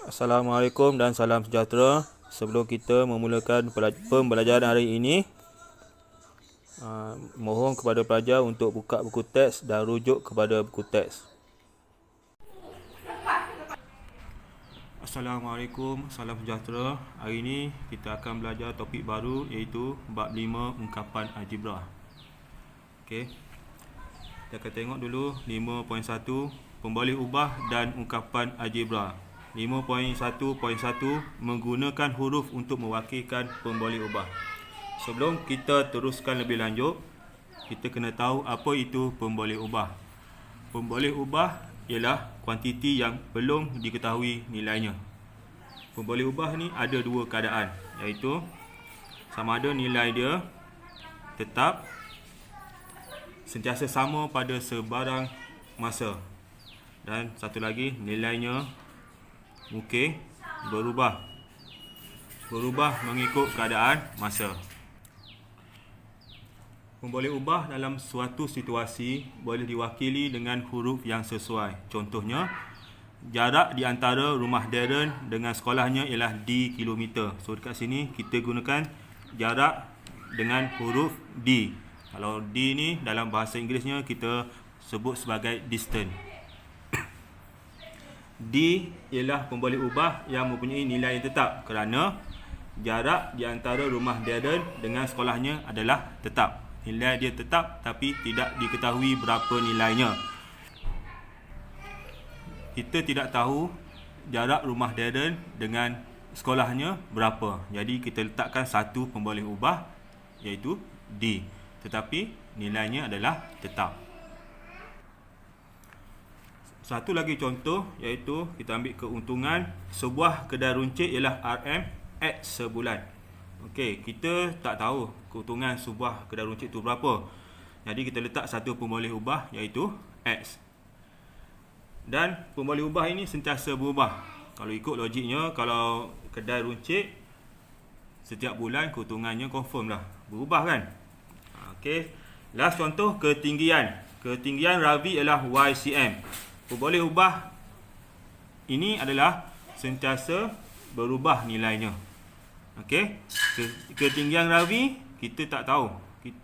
Assalamualaikum dan salam sejahtera. Sebelum kita memulakan pembelajaran hari ini, mohon kepada pelajar untuk buka buku teks dan rujuk kepada buku teks. Assalamualaikum, salam sejahtera. Hari ini kita akan belajar topik baru iaitu bab 5 ungkapan algebra. Okey. Kita akan tengok dulu 5.1 pemboleh ubah dan ungkapan algebra. 5.1.1 menggunakan huruf untuk mewakilkan pemboleh ubah. Sebelum kita teruskan lebih lanjut, kita kena tahu apa itu pemboleh ubah. Pemboleh ubah ialah kuantiti yang belum diketahui nilainya. Pemboleh ubah ni ada dua keadaan, iaitu sama ada nilai dia tetap sentiasa sama pada sebarang masa, dan satu lagi nilainya mungkin berubah mengikut keadaan masa. Pemboleh ubah dalam suatu situasi boleh diwakili dengan huruf yang sesuai. Contohnya, jarak di antara rumah Darren dengan sekolahnya ialah D kilometer. So dekat sini kita gunakan jarak dengan huruf D. Kalau D ni dalam bahasa Inggerisnya kita sebut sebagai distance. D ialah pemboleh ubah yang mempunyai nilai yang tetap kerana jarak di antara rumah Darren dengan sekolahnya adalah tetap. Nilai dia tetap tapi tidak diketahui berapa nilainya. Kita tidak tahu jarak rumah Darren dengan sekolahnya berapa. Jadi kita letakkan satu pemboleh ubah iaitu D. Tetapi nilainya adalah tetap. Satu lagi contoh iaitu kita ambil keuntungan sebuah kedai runcit ialah RM/X sebulan. Okey, kita tak tahu keuntungan sebuah kedai runcit itu berapa. Jadi kita letak satu pemboleh ubah iaitu X. Dan pemboleh ubah ini sentiasa berubah. Kalau ikut logiknya, kalau kedai runcit setiap bulan keuntungannya confirm lah berubah kan. Okey, last contoh ketinggian. Ketinggian Ravi ialah Y/cm. Pemboleh ubah ini adalah sentiasa berubah nilainya. Okey, ketinggian Ravi kita tak tahu,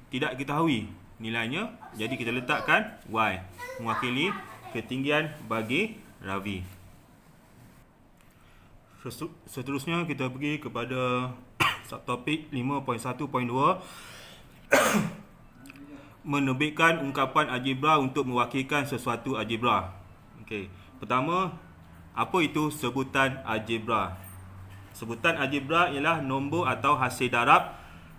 tidak ketahui nilainya, jadi kita letakkan Y mewakili ketinggian bagi Ravi. Seterusnya kita pergi kepada subtopik 5.1.2 menerbitkan ungkapan algebra untuk mewakilkan sesuatu algebra. Okey, pertama, apa itu sebutan algebra? Sebutan algebra ialah nombor atau hasil darab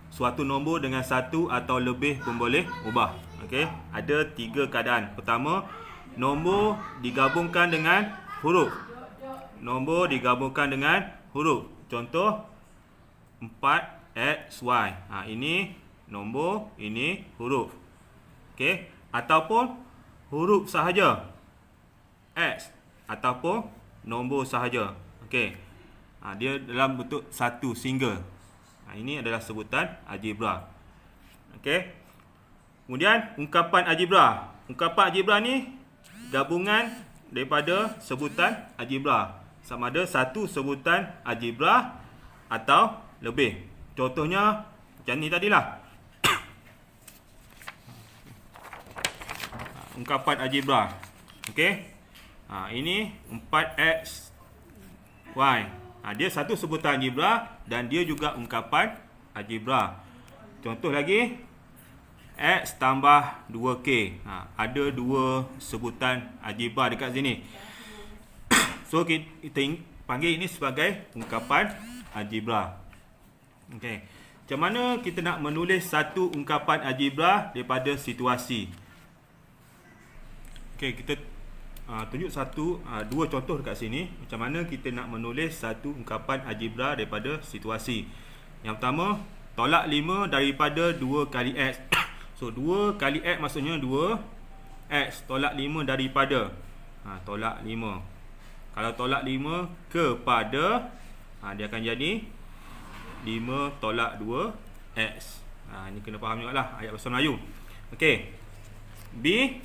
suatu nombor dengan satu atau lebih pemboleh ubah. Okey, ada tiga keadaan. Pertama, nombor digabungkan dengan huruf. Nombor digabungkan dengan huruf. Contoh 4xy. Ini nombor, ini huruf. Okey, ataupun huruf sahaja. X ataupun nombor sahaja. Okey. Dia dalam bentuk satu single. Ini adalah sebutan algebra. Okey. Kemudian ungkapan algebra. Ungkapan algebra ni gabungan daripada sebutan algebra. Sama ada satu sebutan algebra atau lebih. Contohnya macam ni tadilah. Ungkapan algebra. Okey. Ini 4xy. Dia satu sebutan algebra dan dia juga ungkapan algebra. Contoh lagi, x tambah 2k. Ada dua sebutan algebra dekat sini. So kita panggil ini sebagai ungkapan algebra. Okey. Macam mana kita nak menulis satu ungkapan algebra daripada situasi? Okey, kita tunjuk dua contoh dekat sini macam mana kita nak menulis satu ungkapan algebra daripada situasi. Yang pertama, tolak 5 daripada 2 kali x. So 2 kali x maksudnya 2x. Tolak 5 daripada tolak 5. Kalau tolak 5 kepada dia akan jadi 5 tolak 2x. Ini kena faham juga lah ayat bahasa Melayu. Okey, B,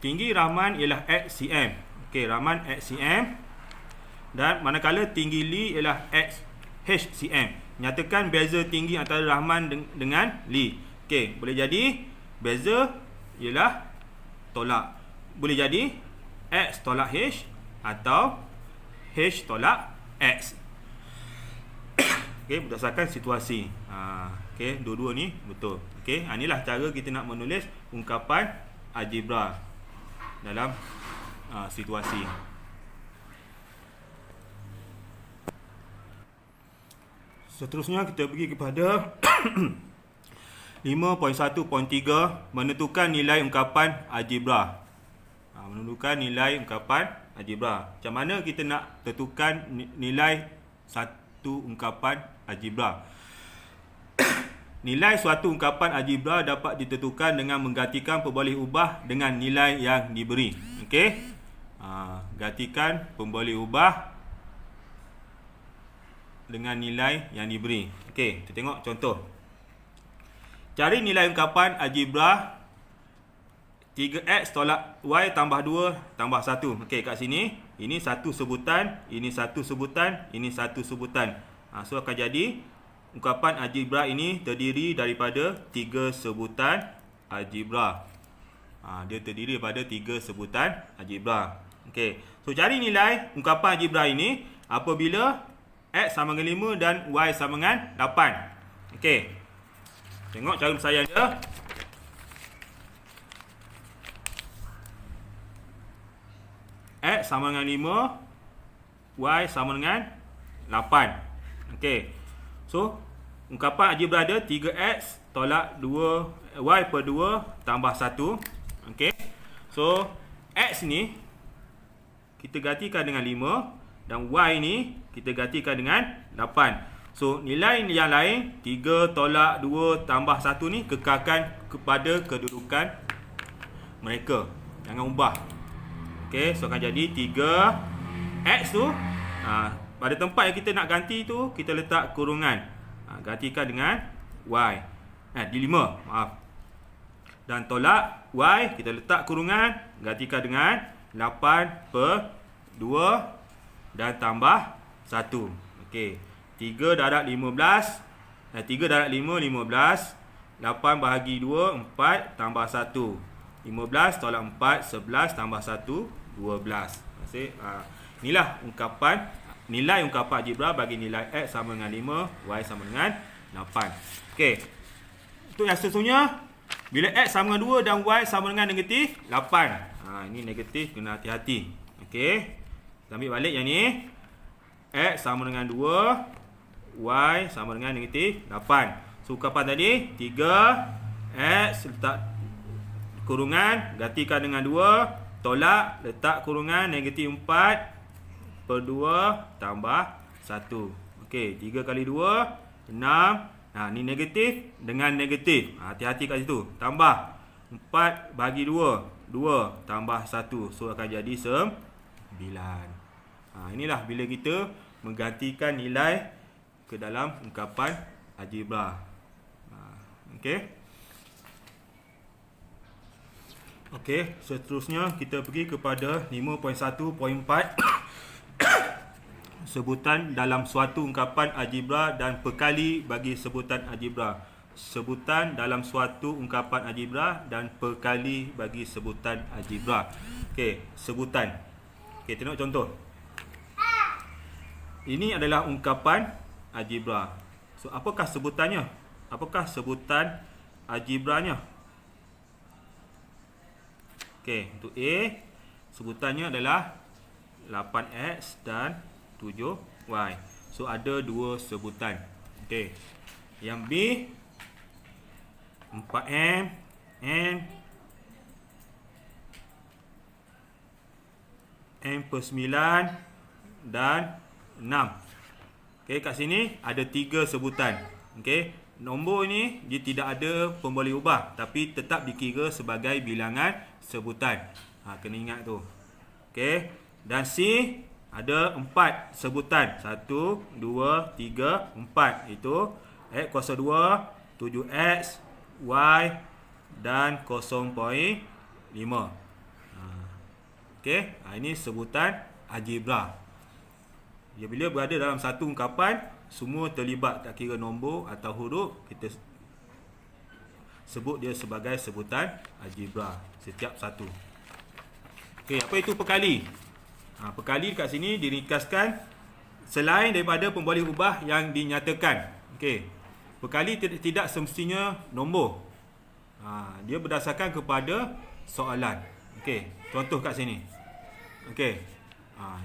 tinggi Rahman ialah X cm. Okey, Rahman X cm. Dan manakala tinggi Lee ialah X H cm. Nyatakan beza tinggi antara Rahman dengan Lee. Okey, boleh jadi beza ialah tolak. Boleh jadi X tolak H atau H tolak X. Okey, berdasarkan situasi. Okey, dua-dua ni betul. Okey, inilah cara kita nak menulis ungkapan algebra dalam situasi. Seterusnya kita pergi kepada 5.1.3 menentukan nilai ungkapan algebra. Menentukan nilai ungkapan algebra. Macam mana kita nak tentukan nilai satu ungkapan algebra? Nilai suatu ungkapan algebra dapat ditentukan dengan menggantikan pemboleh ubah dengan nilai yang diberi. Okey. Gantikan pemboleh ubah dengan nilai yang diberi. Okey, kita tengok contoh. Cari nilai ungkapan algebra 3x tolak y tambah 2 tambah 1. Okey, kat sini ini satu sebutan, ini satu sebutan, ini satu sebutan. So akan jadi ungkapan algebra ini terdiri daripada 3 sebutan algebra. Dia terdiri daripada 3 sebutan algebra. Okey. So cari nilai ungkapan algebra ini apabila x sama dengan 5 dan y sama dengan 8. Okey. Tengok cara penyelesaian dia. X sama dengan 5, y sama dengan 8. Okey. So, ungkapan algebra dia 3x tolak 2 y per 2 tambah 1. Okey. So, x ni kita gantikan dengan 5 dan y ni kita gantikan dengan 8. So, nilai yang lain 3 tolak 2 tambah 1 ni kekalkan kepada kedudukan mereka. Jangan ubah. Okey, so akan jadi 3x tu pada tempat yang kita nak ganti tu kita letak kurungan. Gantikan dengan y. Di 5, maaf. Dan tolak y kita letak kurungan, gantikan dengan 8 per 2 dan tambah 1. Okey. 3 darab 15. 3 darab 5, 15. 8 bahagi 2, 4 tambah 1. 15 tolak 4, 11 tambah 1, 12. Inilah ungkapan nilai ungkapan algebra bagi nilai x sama dengan 5, y sama dengan 8. Okey. Untuk yang sesungguhnya, bila x sama dengan 2 dan y sama dengan negatif 8. Ini negatif, kena hati-hati. Okey. Kita ambil balik yang ni. X sama dengan 2, y sama dengan negatif 8. So, ungkapan tadi 3x letak kurungan, gantikan dengan 2, tolak, letak kurungan, negatif 4 per 2 tambah 1. Okey, 3 kali 2, 6. Ni negatif dengan negatif. Hati-hati kat situ. Tambah 4 bagi 2, 2 tambah 1. So, akan jadi 9. Inilah bila kita menggantikan nilai ke dalam ungkapan algebra. Okey. Okey, seterusnya kita pergi kepada 5.1.4 sebutan dalam suatu ungkapan algebra dan perkali bagi sebutan algebra. Sebutan dalam suatu ungkapan algebra dan perkali bagi sebutan algebra. Okey, sebutan. Okey, tengok contoh. Ini adalah ungkapan algebra. So, apakah sebutannya? Apakah sebutan algebranya? Okey, untuk A, sebutannya adalah 8x dan 7y. So, ada dua sebutan. Okey. Yang B, 4m, m per 9 dan 6. Okey, kat sini ada 3 sebutan. Okey, nombor ni dia tidak ada pemboleh ubah tapi tetap dikira sebagai bilangan sebutan. Kena ingat tu. Okey, dan C ada 4 sebutan. 1, 2, 3, 4. Itu x kuasa 2, 7x, y dan 0.5. Okey, ini sebutan algebra. Bila berada dalam satu ungkapan, semua terlibat, tak kira nombor atau huruf, kita sebut dia sebagai sebutan algebra setiap satu. Okey, apa itu perkali? Perkali kat sini diringkaskan selain daripada pemboleh ubah yang dinyatakan. Okey. Perkali tidak semestinya nombor. Dia berdasarkan kepada soalan. Okey, contoh kat sini. Okey.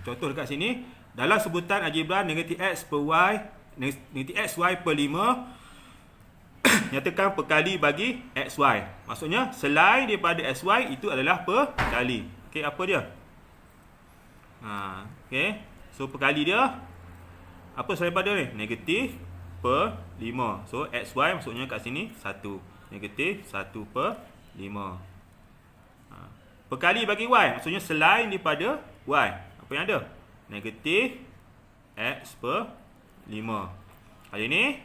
Contoh dekat sini, dalam sebutan algebra negatif x per y, negatif xy per 5 nyatakan perkali bagi xy. Maksudnya selain daripada xy itu adalah perkali. Okey, apa dia? Okey. So perkali dia apa selain pada ni? Negatif per 5. So xy maksudnya kat sini 1. Negatif 1 per 5. Perkali bagi y maksudnya selain daripada y. Apa yang ada? Negatif x per 5. Kali ni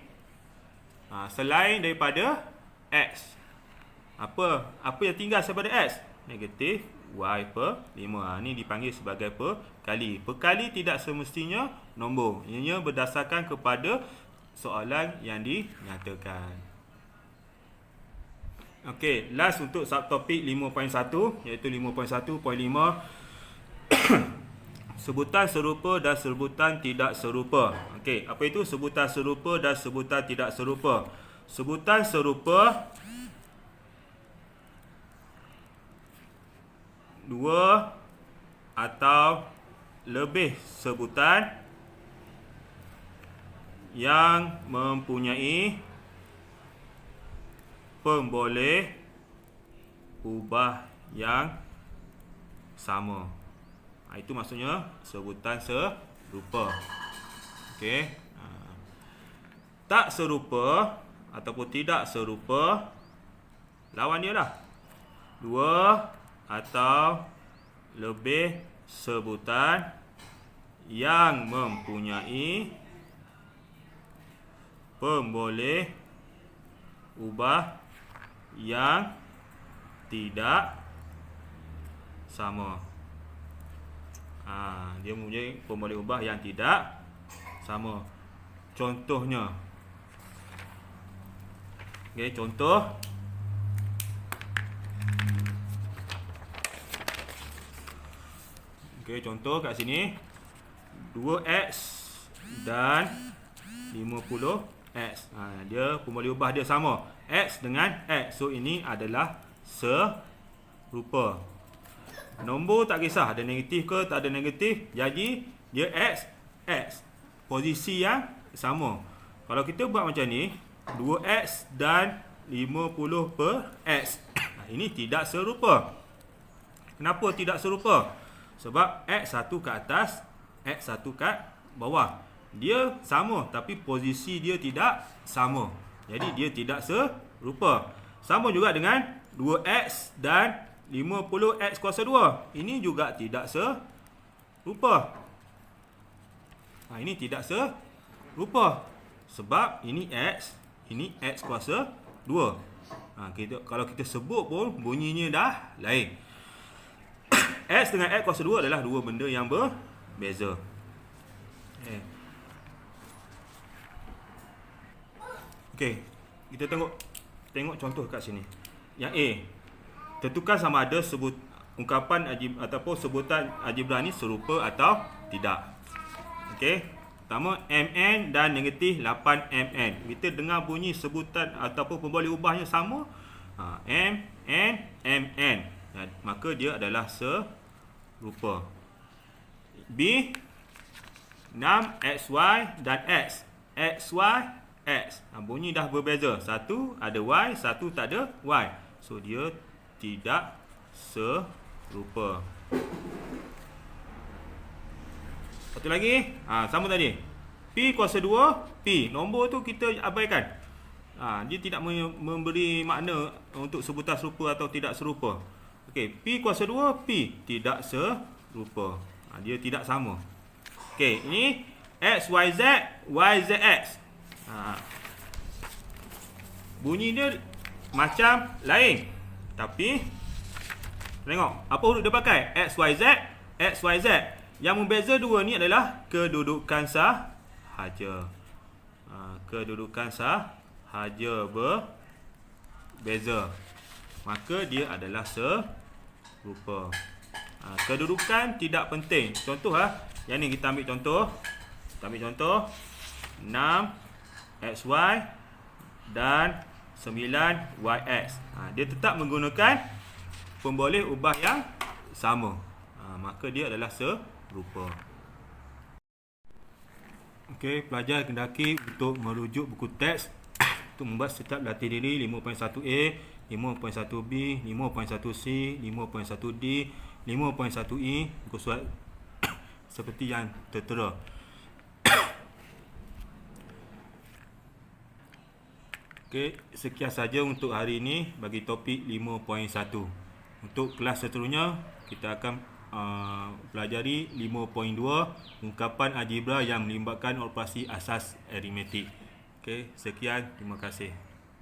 selain daripada x. Apa yang tinggal daripada x? Negatif y per 5. Ini dipanggil sebagai perkali. Perkali tidak semestinya nombor. Ianya berdasarkan kepada soalan yang dinyatakan. Okey, last untuk subtopik 5.1 iaitu 5.1.5 sebutan serupa dan sebutan tidak serupa. Okey, apa itu sebutan serupa dan sebutan tidak serupa? Sebutan serupa dua atau lebih sebutan yang mempunyai pemboleh ubah yang sama. Itu maksudnya sebutan serupa. Okey. Tak serupa ataupun tidak serupa, lawan dia lah. Dua atau lebih sebutan yang mempunyai pemboleh ubah yang tidak sama. Dia mempunyai pemboleh ubah yang tidak sama. Contohnya, okey, contoh kat sini 2x dan 50x. Dia pemboleh ubah dia sama. X dengan X. So ini adalah serupa. Nombor tak kisah ada negatif ke tak ada negatif. Jadi dia X. Posisi yang sama. Kalau kita buat macam ni, 2x dan 50 per x. Ini tidak serupa. Kenapa tidak serupa? Sebab x satu kat atas, x satu kat bawah. Dia sama tapi posisi dia tidak sama. Jadi dia tidak serupa. Sama juga dengan 2x dan 50x kuasa 2. Ini juga tidak serupa. Ini tidak serupa. Sebab ini x, ini x kuasa 2. Kalau kita sebut pun bunyinya dah lain. X dengan x kuasa 2 adalah dua benda yang berbeza. Okey, kita tengok contoh kat sini. Yang A, tentukan sama ada ungkapan ataupun sebutan algebra ni serupa atau tidak. Okey, pertama mn dan negatif 8mn. Kita dengar bunyi sebutan ataupun pemboleh ubahnya sama, mn, mn. Maka dia adalah serupa. B, 6xy dan x. xy, x. Bunyi dah berbeza. Satu ada y, satu tak ada y. So dia tidak serupa. Satu lagi, sama tadi. P kuasa 2, P. Nombor tu kita abaikan. Dia tidak memberi makna untuk sebutan serupa atau tidak serupa. Okey, P kuasa 2, P tidak serupa. Dia tidak sama. Okey, ini x, y, z, y, z, x. Bunyi dia macam lain. Tapi Tengok, apa huruf dia pakai? X, Y, Z. X, Y, Z. Yang membeza dua ni adalah kedudukan sahaja. Kedudukan sahaja berbeza. Maka dia adalah serupa. Kedudukan tidak penting. Contoh yang ni kita ambil contoh. Kita ambil contoh 6 XY dan 9 YX. Dia tetap menggunakan pemboleh ubah yang sama. Maka dia adalah serupa. Okey, pelajar kendaki untuk merujuk buku teks untuk membuat setiap latih diri 5.1A, 5.1B, 5.1C, 5.1D, 5.1E buku surat seperti yang tertera. Okey, sekian saja untuk hari ini bagi topik 5.1. Untuk kelas seterusnya kita akan pelajari 5.2 ungkapan algebra yang melibatkan operasi asas aritmetik. Okey, sekian, terima kasih.